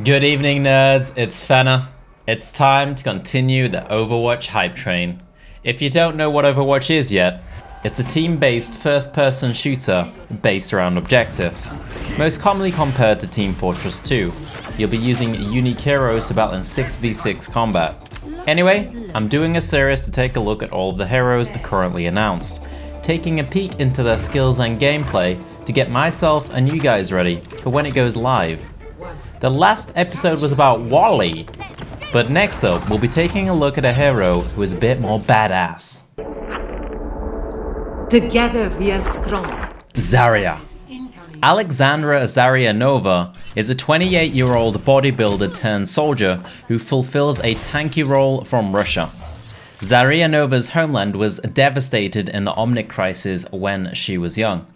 Good evening, nerds. It's Fenner. It's time to continue the Overwatch hype train. If you don't know what Overwatch is yet, it's a team-based first-person shooter based around objectives, most commonly compared to Team Fortress 2. You'll be using unique heroes to battle in 6v6 combat. Anyway, I'm doing a series to take a look at all of the heroes currently announced, taking a peek into their skills and gameplay to get myself and you guys ready for when it goes live. The last episode was about Wally, but next up we'll be taking a look at a hero who is a bit more badass. Together we are strong. Zarya. Alexandra Zarya Nova is a 28-year-old bodybuilder turned soldier who fulfills a tanky role from Russia. Zarya Nova's homeland was devastated in the Omnic crisis when she was young.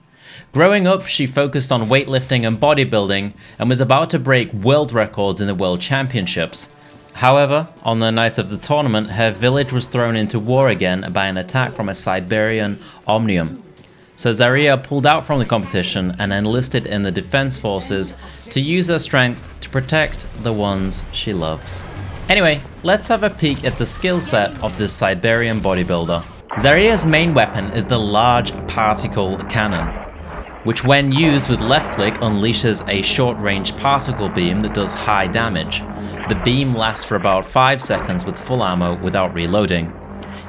Growing up, she focused on weightlifting and bodybuilding and was about to break world records in the World Championships. However, on the night of the tournament, her village was thrown into war again by an attack from a Siberian Omnium. So Zarya pulled out from the competition and enlisted in the defense forces to use her strength to protect the ones she loves. Anyway, let's have a peek at the skill set of this Siberian bodybuilder. Zarya's main weapon is the large particle cannon, which when used with left click unleashes a short-range particle beam that does high damage. The beam lasts for about 5 seconds with full ammo without reloading.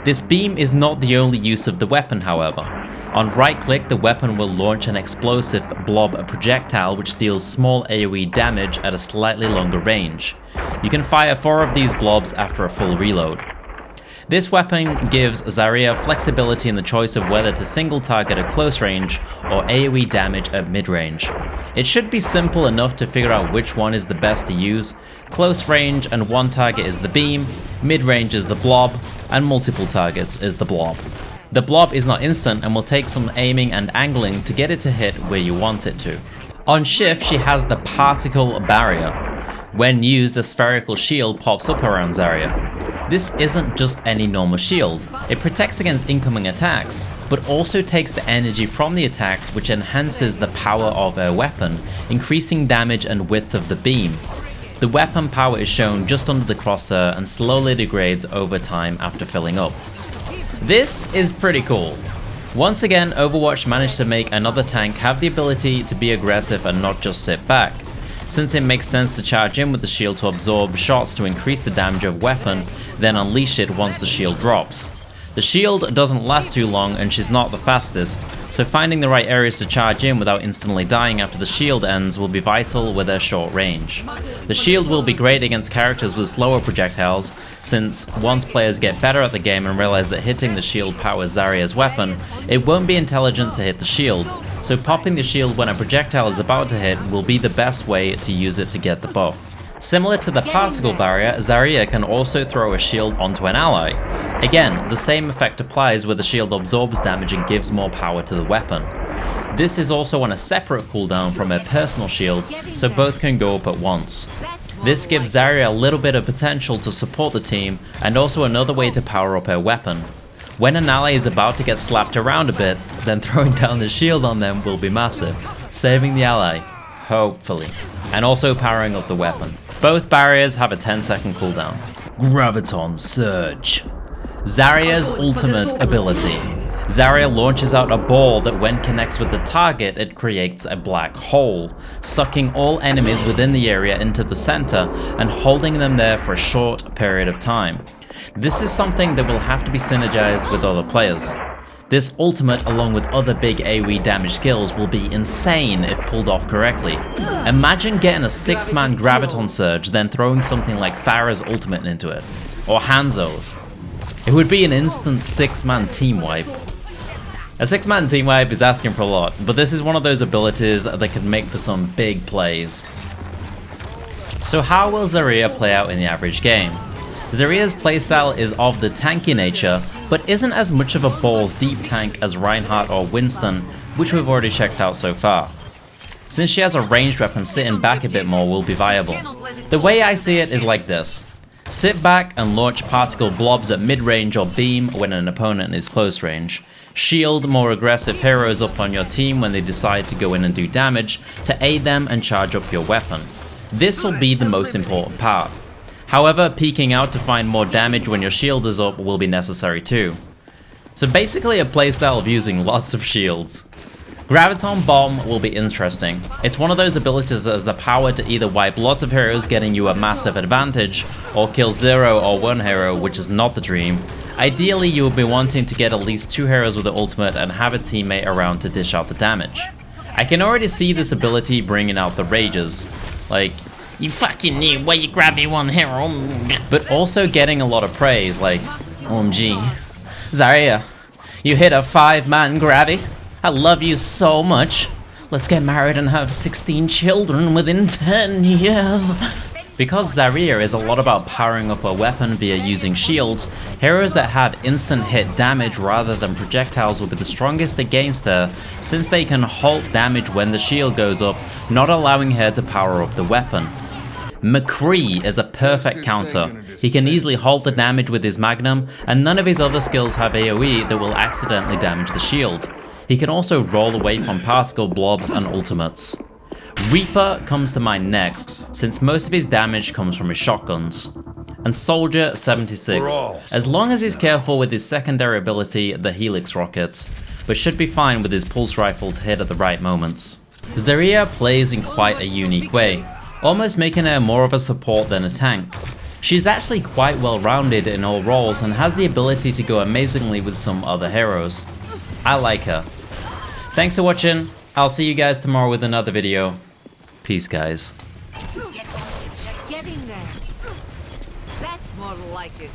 This beam is not the only use of the weapon, however. On right click, the weapon will launch an explosive blob projectile which deals small AoE damage at a slightly longer range. You can fire 4 of these blobs after a full reload. This weapon gives Zarya flexibility in the choice of whether to single target at close range or AoE damage at mid-range. It should be simple enough to figure out which one is the best to use. Close range and one target is the beam, mid-range is the blob, and multiple targets is the blob. The blob is not instant and will take some aiming and angling to get it to hit where you want it to. On shift, she has the particle barrier. When used, a spherical shield pops up around Zarya. This isn't just any normal shield. It protects against incoming attacks, but also takes the energy from the attacks, which enhances the power of her weapon, increasing damage and width of the beam. The weapon power is shown just under the crosshair and slowly degrades over time after filling up. This is pretty cool. Once again, Overwatch managed to make another tank have the ability to be aggressive and not just sit back. Since it makes sense to charge in with the shield to absorb shots to increase the damage of weapon, then unleash it once the shield drops. The shield doesn't last too long and she's not the fastest, so finding the right areas to charge in without instantly dying after the shield ends will be vital with her short range. The shield will be great against characters with slower projectiles, since once players get better at the game and realize that hitting the shield powers Zarya's weapon, it won't be intelligent to hit the shield. So popping the shield when a projectile is about to hit will be the best way to use it to get the buff. Similar to the particle barrier, Zarya can also throw a shield onto an ally. Again, the same effect applies where the shield absorbs damage and gives more power to the weapon. This is also on a separate cooldown from her personal shield, so both can go up at once. This gives Zarya a little bit of potential to support the team and also another way to power up her weapon. When an ally is about to get slapped around a bit, then throwing down the shield on them will be massive, saving the ally, hopefully, and also powering up the weapon. Both barriers have a 10-second cooldown. Graviton Surge. Zarya's ultimate ability. Zarya launches out a ball that when connects with the target, it creates a black hole, sucking all enemies within the area into the center and holding them there for a short period of time. This is something that will have to be synergized with other players. This ultimate, along with other big AoE damage skills, will be insane if pulled off correctly. Imagine getting a 6-man Graviton Surge, then throwing something like Pharah's ultimate into it, or Hanzo's. It would be an instant 6-man team wipe. A 6-man team wipe is asking for a lot, but this is one of those abilities that can make for some big plays. So how will Zarya play out in the average game? Zarya's playstyle is of the tanky nature, but isn't as much of a balls deep tank as Reinhardt or Winston, which we've already checked out so far. Since she has a ranged weapon, sitting back a bit more will be viable. The way I see it is like this. Sit back and launch particle blobs at mid-range or beam when an opponent is close range. Shield more aggressive heroes up on your team when they decide to go in and do damage to aid them and charge up your weapon. This will be the most important part. However, peeking out to find more damage when your shield is up will be necessary too. So basically a playstyle of using lots of shields. Graviton Bomb will be interesting. It's one of those abilities that has the power to either wipe lots of heroes getting you a massive advantage, or kill 0 or 1 hero, which is not the dream. Ideally you will be wanting to get at least 2 heroes with the ultimate and have a teammate around to dish out the damage. I can already see this ability bringing out the rages, like, "You fucking knew why you grabbed me 1 hero." but also getting a lot of praise, like, OMG, Zarya, you hit a 5-man grabby. I love you so much. Let's get married and have 16 children within 10 years. Because Zarya is a lot about powering up a weapon via using shields, heroes that have instant hit damage rather than projectiles will be the strongest against her, since they can halt damage when the shield goes up, not allowing her to power up the weapon. McCree is a perfect counter. He can easily halt the damage with his Magnum, and none of his other skills have AoE that will accidentally damage the shield. He can also roll away from particle blobs and ultimates. Reaper comes to mind next, since most of his damage comes from his shotguns. And Soldier 76, as long as he's careful with his secondary ability, the Helix rockets, but should be fine with his pulse rifle to hit at the right moments. Zarya plays in quite a unique way, almost making her more of a support than a tank. She's actually quite well rounded in all roles and has the ability to go amazingly with some other heroes. I like her. Thanks for watching, I'll see you guys tomorrow with another video. Peace guys. Getting there. That's more like it.